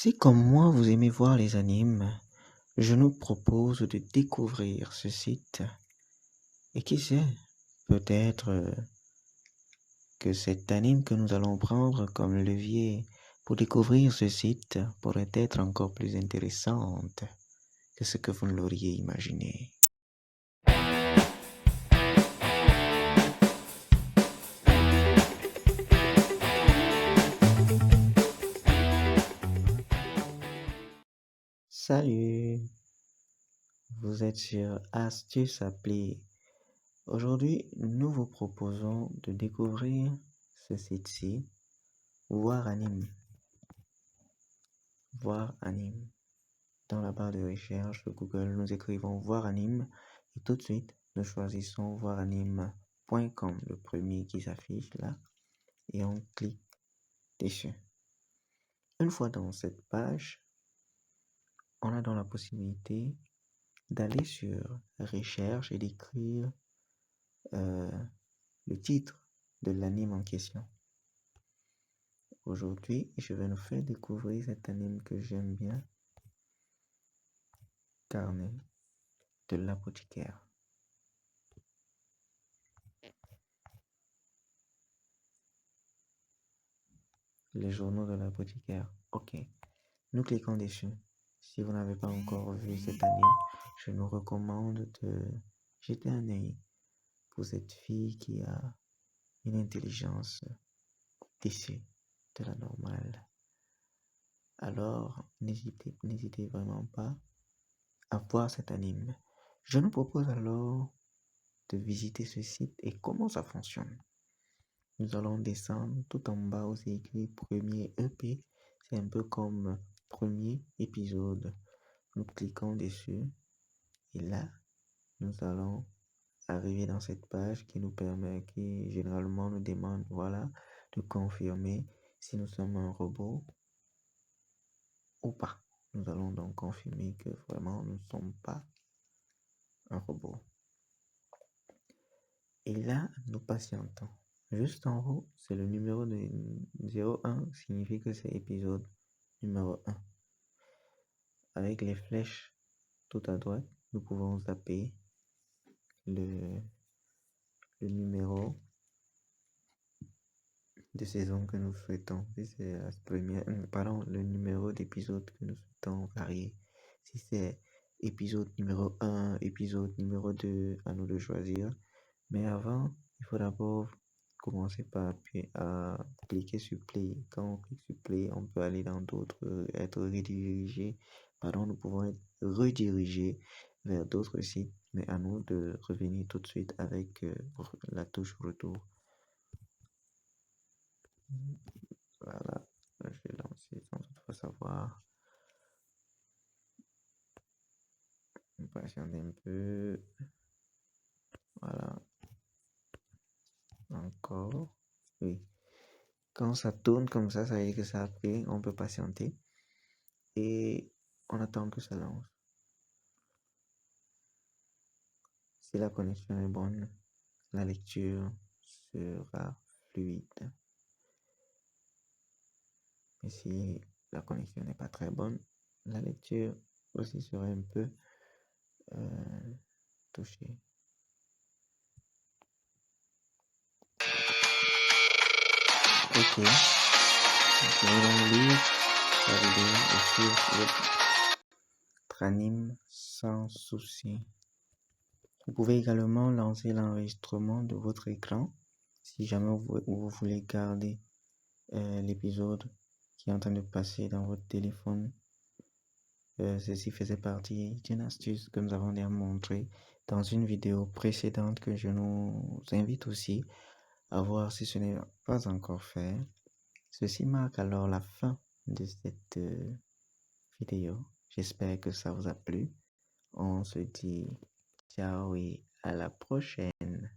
Si comme moi vous aimez voir les animes, je nous propose de découvrir ce site. Et qui sait, peut-être que cet anime que nous allons prendre comme levier pour découvrir ce site pourrait être encore plus intéressante que ce que vous ne l'auriez imaginé. Salut, vous êtes sur Astuce Appli. Aujourd'hui, nous vous proposons de découvrir ce site-ci, Voir Anime. Voir Anime. Dans la barre de recherche de Google, nous écrivons Voir Anime et tout de suite, nous choisissons voiranime.com, le premier qui s'affiche là, et on clique dessus. Une fois dans cette page, on a donc la possibilité d'aller sur Recherche et d'écrire le titre de l'anime en question. Aujourd'hui, je vais nous faire découvrir cet anime que j'aime bien, Carnet de l'apothicaire. Les journaux de l'apothicaire. Ok. Nous cliquons dessus. Si vous n'avez pas encore vu cette anime, je nous recommande de jeter un œil pour cette fille qui a une intelligence au-dessus de la normale. Alors, n'hésitez vraiment pas à voir cet anime. Je nous propose alors de visiter ce site et comment ça fonctionne. Nous allons descendre tout en bas où c'est écrit premier EP. C'est un peu comme premier épisode. Nous cliquons dessus et là, nous allons arriver dans cette page qui généralement nous demande, voilà, de confirmer si nous sommes un robot ou pas. Nous allons donc confirmer que vraiment nous ne sommes pas un robot. Et là, nous patientons. Juste en haut, c'est le numéro de 01, signifie que c'est épisode numéro 1. Avec les flèches tout à droite, nous pouvons zapper le numéro de saison que nous souhaitons. Si c'est la première, le numéro d'épisode que nous souhaitons varier. Si c'est épisode numéro 1, épisode numéro 2, à nous de choisir. Mais avant, il faut d'abord commencer par cliquer sur Play. Quand on clique sur Play, on peut aller dans d'autres, être redirigé. Nous pouvons être redirigés vers d'autres sites, mais à nous de revenir tout de suite avec la touche retour. Voilà, je vais lancer sans toutefois savoir. On patiente un peu. Voilà. Encore. Oui. Quand ça tourne comme ça veut dire que ça a pris. On peut patienter. Et on attend que ça lance. Si la connexion est bonne, la lecture sera fluide. Et si la connexion n'est pas très bonne, la lecture aussi sera un peu touchée. Ok. Je vais donc lire la vidéo et suivre votre anime sans souci. Vous pouvez également lancer l'enregistrement de votre écran si jamais vous voulez garder l'épisode qui est en train de passer dans votre téléphone. Ceci faisait partie d'une astuce que nous avons déjà montré dans une vidéo précédente que je nous invite aussi à voir si ce n'est pas encore fait. Ceci marque alors la fin de cette vidéo. J'espère que ça vous a plu. On se dit ciao et à la prochaine.